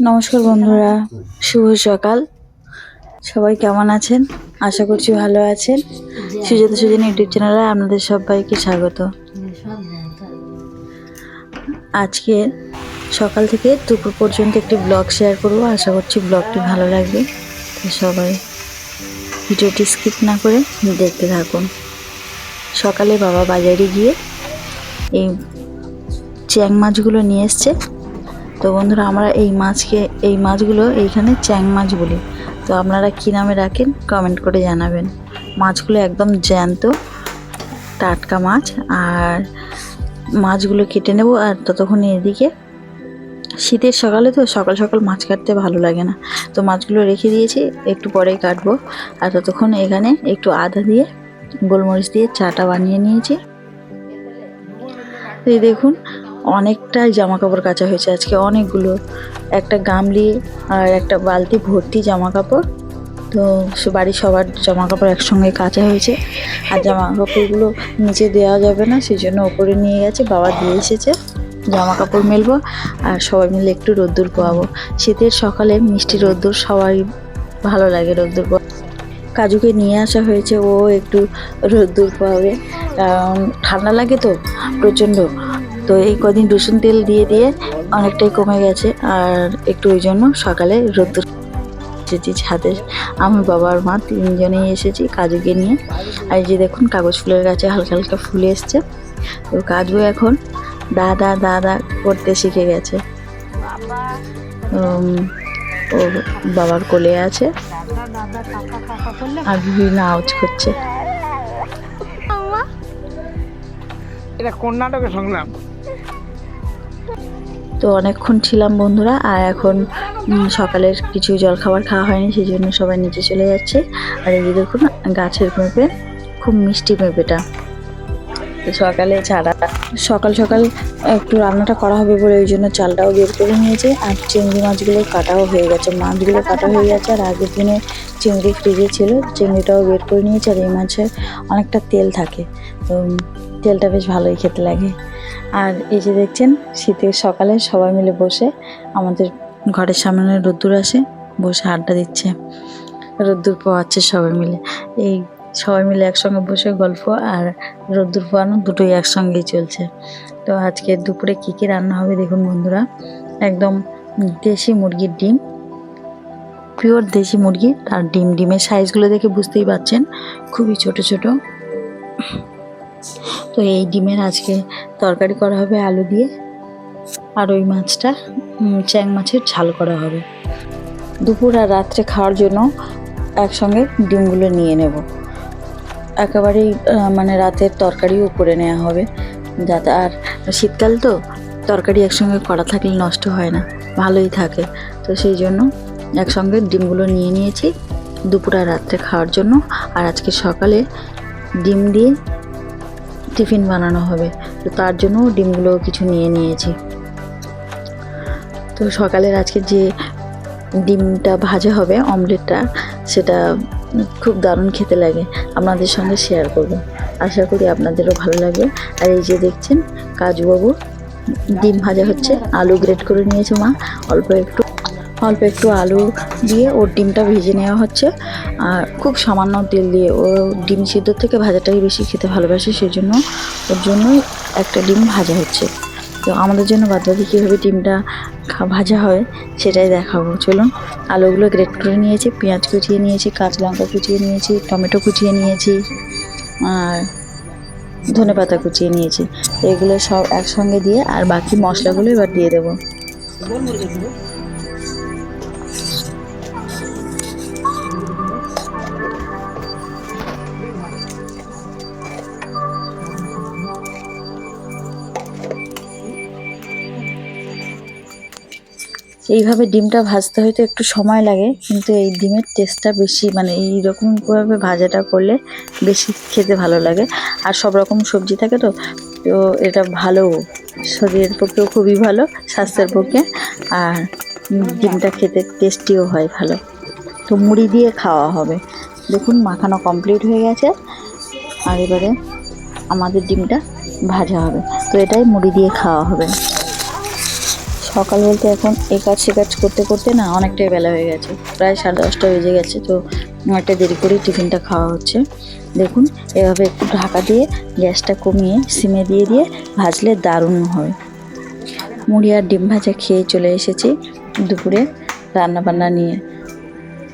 নমস্কার বন্ধুরা, শুভ সকাল। সবাই কেমন আছেন? আশা করছি ভালো আছেন। সুজাতা সুজনী ইউটিউব চ্যানেলে আপনাদের সবাইকে স্বাগত। আজকে সকাল থেকে দুপুর পর্যন্ত একটি ব্লগ শেয়ার করব। আশা করছি ব্লগটি ভালো লাগবে, তো সবাই ভিডিওটি স্কিপ না করে দেখতে থাকুন। সকালে বাবা বাজারে গিয়ে এই চ্যাং মাছগুলো নিয়ে এসছে। তো বন্ধুরা, আমরা এই মাছগুলো এইখানে চ্যাং মাছ বলি। তো আপনারা কী নামে রাখেন কমেন্ট করে জানাবেন। মাছগুলো একদম জ্যান্ত টাটকা মাছ। আর মাছগুলো কেটে নেব। আর ততক্ষণ এদিকে শীতের সকালে তো সকাল সকাল মাছ কাটতে ভালো লাগে না, তো মাছগুলো রেখে দিয়েছি, একটু পরেই কাটবো। আর ততক্ষণ এখানে একটু আদা দিয়ে গোলমরিচ দিয়ে চাটা বানিয়ে নিয়েছি। এই দেখুন, অনেকটাই জামা কাপড় কাচা হয়েছে আজকে, অনেকগুলো। একটা গামলি আর একটা বালতি ভর্তি জামা কাপড়। তো বাড়ির সবার জামা কাপড় একসঙ্গে কাচা হয়েছে। আর জামা কাপড়গুলো নিচে দেওয়া যাবে না, সেই জন্য ওপরে নিয়ে গেছে, বাবা দিয়ে এসেছে। জামা কাপড় মেলবো আর সবাই মিলে একটু রোদ্দুর পোয়াবো। শীতের সকালে মিষ্টি রোদ্দুর সবাই ভালো লাগে। রোদ্দুর কাজুকে নিয়ে আসা হয়েছে, ও একটু রোদ্দুর পোয়াবে, কারণ ঠান্ডা লাগে তো প্রচণ্ড। তো এই কদিন রসুন তেল দিয়ে দিয়ে অনেকটাই কমে গেছে, আর একটু ওই জন্য সকালে রোদ্দুর এসেছি ছাদে। আমি, বাবা আর মা তিনজনেই এসেছি কাজুকে নিয়ে। আর এই যে দেখুন, কাগজ ফুলের গাছে হালকা হালকা ফুল এসছে। তো কাজু এখন দাদা দাদা করতে শিখে গেছে। ও বাবার কোলে আছে আর বিভিন্ন আওয়াজ করছে। এটা কোন নাটকের সংলাপ? তো অনেকক্ষণ ছিলাম বন্ধুরা, আর এখন সকালের কিছু জলখাবার খাওয়া হয়নি, সেই জন্য সবাই নিচে চলে যাচ্ছে। আর এই যে দেখুন, গাছের পেঁপে, খুব মিষ্টি পেঁপেটা। তো সকালে সকাল সকাল একটু রান্নাটা করা হবে বলে ওই জন্য চালটাও বের করে নিয়েছে। আর চিংড়ি মাছগুলো কাটাও হয়ে গেছে, মাছগুলো কাটা হয়ে গেছে। আর আগের দিনে চিংড়ি ফ্রিজে ছিল, চিংড়িটাও বের করে নিয়েছে। আর এই মাছে অনেকটা তেল থাকে, তো তেলটা বেশ ভালোই খেতে লাগে। আর এই যে দেখছেন, শীতের সকালে সবাই মিলে বসে আমাদের ঘরের সামনে রোদ্দুর আসে, বসে আড্ডা দিচ্ছে, রোদ্দুর পোয়াচ্ছে সবাই মিলে। এই সবাই মিলে একসঙ্গে বসে গল্প আর রোদ্দুর পোয়ানো দুটোই একসঙ্গেই চলছে। তো আজকে দুপুরে কী কী রান্না হবে দেখুন বন্ধুরা। একদম দেশি মুরগির ডিম, পিওর দেশি মুরগি। আর ডিমের সাইজগুলো দেখে বুঝতেই পারছেন, খুবই ছোট ছোট। তো এই ডিমের আজকে তরকারি করা হবে আলু দিয়ে। আর ওই মাছটা চ্যাং মাছের ঝাল করা হবে। দুপুর আর রাত্রে খাওয়ার জন্য একসঙ্গে ডিমগুলো নিয়ে নেব। একেবারেই মানে রাতের তরকারিও করে নেওয়া হবে, যাতে আর শীতকাল তো তরকারি একসঙ্গে করা থাকলে নষ্ট হয় না, ভালোই থাকে। তো সেই জন্য একসঙ্গে ডিমগুলো নিয়ে নিয়েছি দুপুর আর রাত্রে খাওয়ার জন্য। আর আজকে সকালে ডিম দিয়ে টিফিন বানানো হবে, তো তার জন্য ডিমগুলো কিছু নিয়ে নিয়েছি। তো সকালের আজকে যে ডিমটা ভাজা হবে, অমলেটটা, সেটা খুব দারুণ খেতে লাগে। আপনাদের সঙ্গে শেয়ার করব, আশা করি আপনাদেরও ভালো লাগবে। আর এই যে দেখছেন, কাজুবাবু ডিম ভাজা হচ্ছে, আলু গ্রেট করে নিয়েছে মা, অল্প একটু আলু দিয়ে ওর ডিমটা ভেজে নেওয়া হচ্ছে। আর খুব সামান্য তেল দিয়ে, ও ডিম সিদ্ধ থেকে ভাজাটাই বেশি খেতে ভালোবাসে, সেই জন্য ওর জন্যই একটা ডিম ভাজা হচ্ছে। তো আমাদের জন্য বাদবাকি কীভাবে ডিমটা ভাজা হয় সেটাই দেখাবো। চলুন, আলুগুলো গ্রেট করে নিয়েছি, পেঁয়াজ কুচিয়ে নিয়েছি, কাঁচা লঙ্কা কুচিয়ে নিয়েছি, টমেটো কুচিয়ে নিয়েছি, আর ধনেপাতা কুচিয়ে নিয়েছি। এগুলো সব একসঙ্গে দিয়ে আর বাকি মশলাগুলো এবার দিয়ে দেবো। এইভাবে ডিমটা ভাজতে হয়তো একটু সময় লাগে, কিন্তু এই ডিমের টেস্টটা বেশি, মানে এইরকমভাবে ভাজাটা করলে বেশি খেতে ভালো লাগে। আর সব রকম সবজি থাকে, তো তো এটা ভালো, শরীরের পক্ষেও খুবই ভালো, স্বাস্থ্যের পক্ষে। আর ডিমটা খেতে টেস্টিও হয় ভালো। তো মুড়ি দিয়ে খাওয়া হবে। দেখুন, মাখানো কমপ্লিট হয়ে গেছে। আর এবারে আমাদের ডিমটা ভাজা হবে, তো এটাই মুড়ি দিয়ে খাওয়া হবে। সকাল বলতে এখন এই কাজ সে কাজ করতে করতে না অনেকটাই বেলা হয়ে গেছে, প্রায় 10:30 বেজে গেছে। তো অনেকটা দেরি করেই টিফিনটা খাওয়া হচ্ছে। দেখুন এভাবে একটু ঢাকা দিয়ে গ্যাসটা কমিয়ে সিমে দিয়ে দিয়ে ভাজলে দারুণ হয়। মুড়ি আর ডিম ভাজা খেয়ে চলে এসেছি দুপুরে রান্নাবান্না নিয়ে।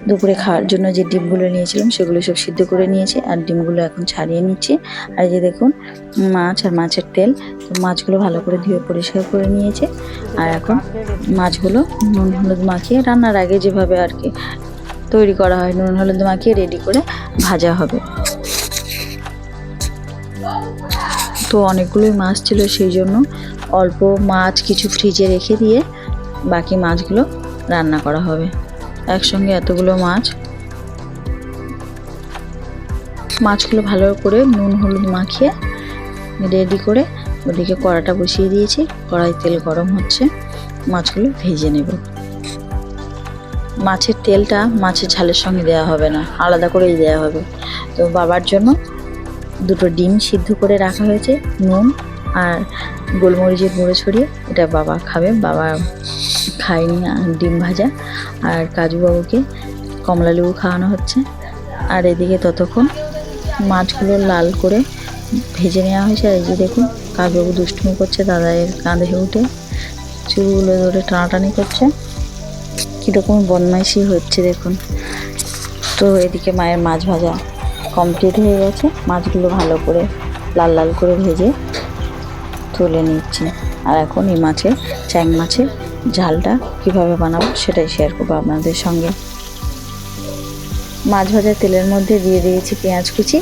দুপুরে খাওয়ার জন্য যে ডিমগুলো নিয়েছিলাম সেগুলো সব সিদ্ধ করে নিয়েছি, আর ডিমগুলো এখন ছাড়িয়ে নিচ্ছি। আর এই যে দেখুন মাছ আর মাছের তেল, তো মাছগুলো ভালো করে ধুয়ে পরিষ্কার করে নিয়েছে। আর এখন মাছগুলো নুন হলুদ মাখিয়ে রান্নার আগে যেভাবে আর কি তৈরি করা হয়, নুন হলুদ মাখিয়ে রেডি করে ভাজা হবে। তো অনেকগুলোই মাছ ছিল, সেই জন্য অল্প মাছ কিছু ফ্রিজে রেখে দিয়ে বাকি মাছগুলো রান্না করা হবে। একসঙ্গে এতগুলো মাছগুলো ভালো করে নুন হলুদ মাখিয়ে রেডি করে ওদিকে কড়াটা বসিয়ে দিয়েছি। কড়াই তেল গরম হচ্ছে, মাছগুলো ভেজে নেব। মাছের তেলটা মাছের ঝালের সঙ্গে দেওয়া হবে না, আলাদা করেই দেওয়া হবে। তো বাবার জন্য 2টো ডিম সিদ্ধ করে রাখা হয়েছে, নুন আর গোলমরিচের গুঁড়ো ছড়িয়ে। এটা বাবা খাবে, বাবা খায়নি ডিম ভাজা। আর কাজু বাবুকে কমলা লেবু খাওয়ানো হচ্ছে। আর এদিকে ততক্ষণ মাছগুলো লাল করে ভেজে নেওয়া হয়েছে। আর এই যে দেখুন কাজুবাবু দুষ্টুমি করছে দাদায়ের কাঁধে উঠে, চুলগুলো ধরে টানাটানি করছে, কীরকম বদমাইশি হচ্ছে দেখুন। তো এদিকে মায়ের মাছ ভাজা কমপ্লিট হয়ে গেছে, মাছগুলো ভালো করে লাল লাল করে ভেজে তুলে নিচ্ছি। আর এখন এই চ্যাং মাছের ঝালটা কিভাবে বানাবো সেটাই শেয়ার করবো আপনাদের সঙ্গে। মাছ ভাজা তেলের মধ্যে দিয়ে দিয়েছি পেঁয়াজ কুচি,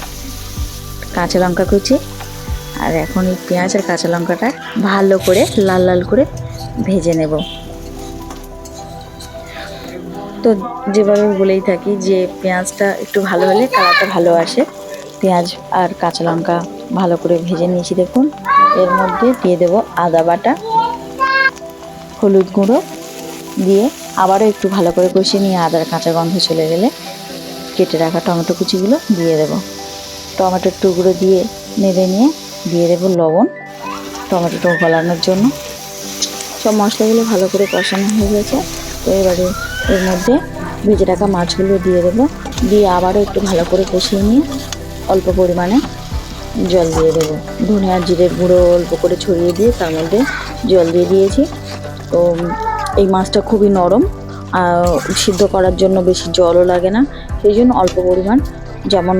কাঁচা লঙ্কা কুচি। আর এখন এই পেঁয়াজ আর কাঁচা লঙ্কাটা ভালো করে লাল লাল করে ভেজে নেব। তো যেভাবে বলেই থাকি যে পেঁয়াজটা একটু ভালো হলে কালারটা ভালো আসে। পেঁয়াজ আর কাঁচা লঙ্কা ভালো করে ভেজে নিয়েছি দেখুন। এর মধ্যে দিয়ে দেব আদা বাটা, হলুদ গুঁড়ো দিয়ে আবারও একটু ভালো করে কষিয়ে নিয়ে আদার কাঁচা গন্ধ চলে গেলে কেটে রাখা টমেটো কুচিগুলো দিয়ে দেব। টমেটোর টুকরো দিয়ে নেড়ে নিয়ে দিয়ে দেব লবণ টমেটোটা গলানোর জন্য। সব মশলাগুলো ভালো করে কষানো হয়ে গেছে। তো এবারে এর মধ্যে ভেজে রাখা মাছগুলো দিয়ে দেবো, দিয়ে আবারও একটু ভালো করে কষিয়ে নিয়ে অল্প পরিমাণে জল দিয়ে দেবো। ধনে আর জিরের গুঁড়ো অল্প করে ছড়িয়ে দিয়ে তার মধ্যে জল দিয়ে দিয়েছি। তো এই মাছটা খুবই নরম, সিদ্ধ করার জন্য বেশি জলও লাগে না, সেই জন্য অল্প পরিমাণ যেমন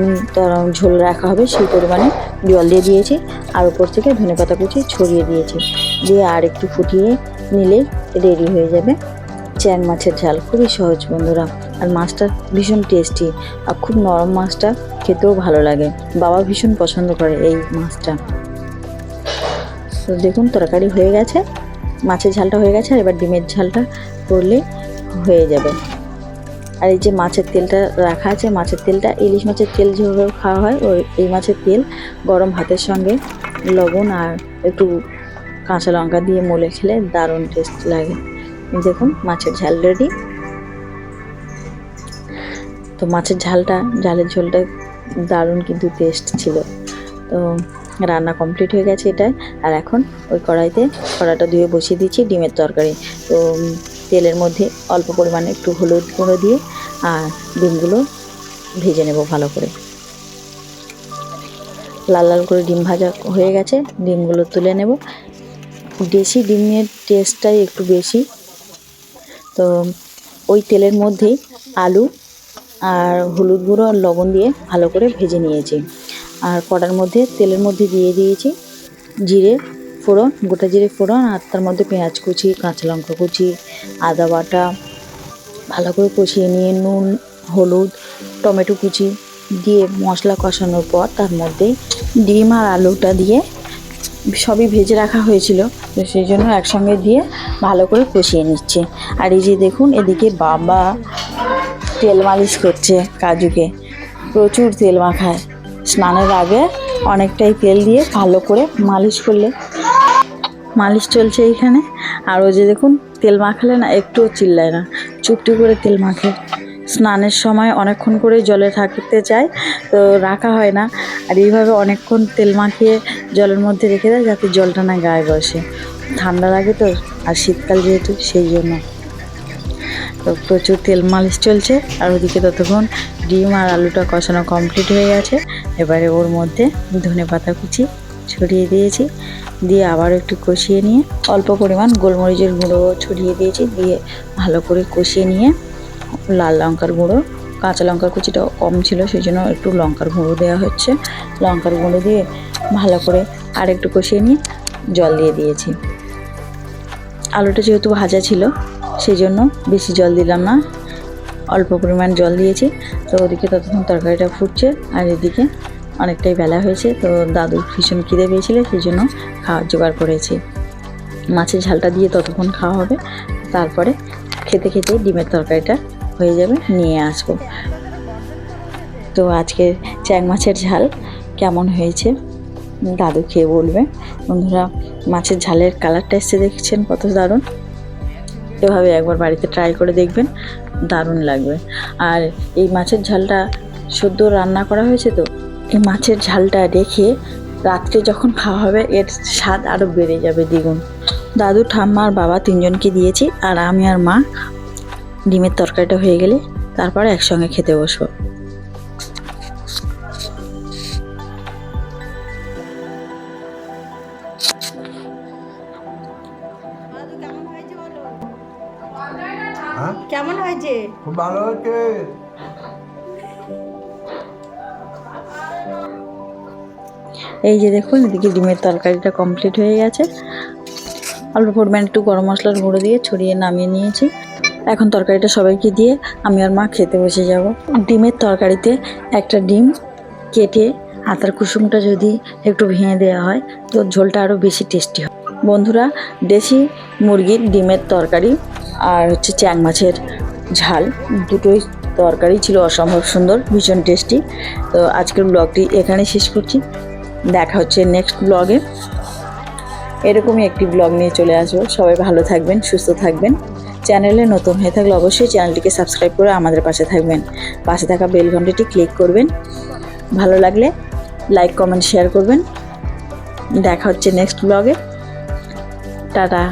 ঝোল রাখা হবে সেই পরিমাণে জল দিয়ে দিয়েছি। আর উপর থেকে ধনেপাতা কুচি ছড়িয়ে দিয়েছি, দিয়ে আর একটু ফুটিয়ে নিলেই রেডি হয়ে যাবে চ্যাং মাছের ঝাল। খুবই সহজ বন্ধুরা, আর মাছটা ভীষণ টেস্টি আর খুব নরম, মাছটা খেতেও ভালো লাগে। বাবা ভীষণ পছন্দ করে এই মাছটা। তো দেখুন তরকারি হয়ে গেছে, মাছের ঝালটা হয়ে গেছে, আর এবার ডিমের ঝালটা করলে হয়ে যাবে। আর এই যে মাছের তেলটা রাখা আছে, মাছের তেলটা ইলিশ মাছের তেল যেভাবে খাওয়া হয় এই মাছের তেল গরম ভাতের সঙ্গে লবণ আর একটু কাঁচা লঙ্কা দিয়ে মলে খেলে দারুণ টেস্ট লাগে। দেখুন মাছের ঝাল রেডি। তো মাছের ঝালের ঝোলটা দারুণ কিন্তু টেস্ট ছিল। তো রান্না কমপ্লিট হয়ে গেছে এটাই। আর এখন ওই কড়াটা ধুয়ে বসিয়ে দিচ্ছি ডিমের তরকারি। তো তেলের মধ্যে অল্প পরিমাণে একটু হলুদ গুঁড়ো দিয়ে আর ডিমগুলো ভেজে নেব ভালো করে। লাল লাল করে ডিম ভাজা হয়ে গেছে, ডিমগুলো তুলে নেব। দেশি ডিমের টেস্টটাই একটু বেশি। তো ওই তেলের মধ্যেই আলু আর হলুদ গুঁড়ো আর লবণ দিয়ে ভালো করে ভেজে নিয়েছি। আর কড়ার মধ্যে তেলের মধ্যে দিয়ে দিয়েছি জিরে ফোড়ন, গোটা জিরে ফোড়ন, আর তার মধ্যে পেঁয়াজ কুচি, কাঁচা লঙ্কা কুচি, আদা বাটা ভালো করে কষিয়ে নিয়ে নুন হলুদ টমেটো কুচি দিয়ে মশলা কষানোর পর তার মধ্যে ডিম আর আলুটা দিয়ে সবই ভেজে রাখা হয়েছিল, তো সেই জন্য একসঙ্গে দিয়ে ভালো করে কষিয়ে নিচ্ছে। আর এই যে দেখুন এদিকে বাবা তেল মালিশ করছে কাজুকে, প্রচুর তেল মাখায়। স্নানের আগে অনেকটাই তেল দিয়ে ভালো করে মালিশ চলছে এইখানে। আর ও যে দেখুন তেল মাখালে না একটুও চিল্লায় না, চুপটি করে তেল মাখে। স্নানের সময় অনেকক্ষণ করে জলে থাকতে চায়, তো রাখা হয় না। আর এইভাবে অনেকক্ষণ তেল মাখিয়ে জলের মধ্যে রেখে দেয় যাতে জলটা না গায়ে বসে। ঠান্ডা লাগে তো আর শীতকাল যেহেতু সেই জন্য। তো প্রচুর তেল মালিশ চলছে, আর ওদিকে ততক্ষণ ডিম আর আলুটা কষানো কমপ্লিট হয়ে গেছে। এবারে ওর মধ্যে ধনেপাতা কুচি ছড়িয়ে দিয়েছি, দিয়ে আবার একটু কষিয়ে নিয়ে অল্প পরিমাণ গোলমরিচের গুঁড়ো ছড়িয়ে দিয়েছি, দিয়ে ভালো করে কষিয়ে নিয়ে লাল লঙ্কার গুঁড়ো, কাঁচা লঙ্কার কুচিটা কম ছিল সেই জন্য একটু লঙ্কার গুঁড়ো দেওয়া হচ্ছে, লঙ্কার গুঁড়ো দিয়ে ভালো করে আর একটু কষিয়ে নিয়ে জল দিয়ে দিয়েছি। আলুটা যেহেতু ভাজা ছিল সেই জন্য বেশি জল দিলাম না, অল্প পরিমাণ জল দিয়েছি। তো ওদিকে ততক্ষণ তরকারিটা ফুটছে, আর এদিকে অনেকটাই বেলা হয়েছে, তো দাদুর ভীষণ খিদে পেয়েছিল সেই জন্য খাওয়ার জোগাড় করেছি। মাছের ঝালটা দিয়ে ততক্ষণ খাওয়া হবে, তারপরে খেতে খেতে ডিমের তরকারিটা হয়ে যাবে, নিয়ে আসবো। তো আজকে চ্যাং মাছের ঝাল কেমন হয়েছে দাদু খেয়ে বলবে। বন্ধুরা, মাছের ঝালের কালারটা এসে দেখছেন কত দারুণ, এভাবে একবার বাড়িতে ট্রাই করে দেখবেন, দারুণ লাগবে। আর এই মাছের ঝালটা সদ্য রান্না করা হয়েছে, তো এই মাছের ঝালটা রেখে রাত্রে যখন খাওয়া হবে এর স্বাদ আরও বেড়ে যাবে দ্বিগুণ। দাদু, ঠাম্মা আর বাবা তিনজনকে দিয়েছি, আর আমি আর মা ডিমের তরকারিটা হয়ে গেলে তারপরে একসঙ্গে খেতে বসবো। কেমন হয়েছে? খুব ভালো হচ্ছে। এই যে দেখুন, এদিকে ডিমের তরকারিটা কমপ্লিট হয়ে গেছে। অল্প পরিমাণ একটু গরম মশলার গুঁড়ো দিয়ে ছড়িয়ে নামিয়ে নিয়েছি। এখন তরকারিটা সবাইকে দিয়ে আমি আর মা খেতে বসে যাব। ডিমের তরকারিতে একটা ডিম কেটে আতার কুসুমটা যদি একটু ভেঙে দেওয়া হয় তো ঝোলটা আরও বেশি টেস্টি হয়। বন্ধুরা, দেশি মুরগির ডিমের তরকারি আর হচ্ছে চ্যাং মাছের ঝাল, দুটোই তরকারি ছিল অসম্ভব সুন্দর, ভীষণ টেস্টি। তো আজকের ব্লগটি এখানে শেষ করছি, দেখা হচ্ছে নেক্সট ব্লগে। এরকমই একটি ব্লগ নিয়ে চলে আসবো। সবাই ভালো থাকবেন, সুস্থ থাকবেন। চ্যানেলে নতুন হয়ে থাকলে অবশ্যই চ্যানেলটিকে সাবস্ক্রাইব করে আমাদের পাশে থাকবেন, পাশে থাকা বেল ঘন্টাটি ক্লিক করবেন। ভালো লাগলে লাইক, কমেন্ট, শেয়ার করবেন। দেখা হচ্ছে নেক্সট ব্লগে। টাটা।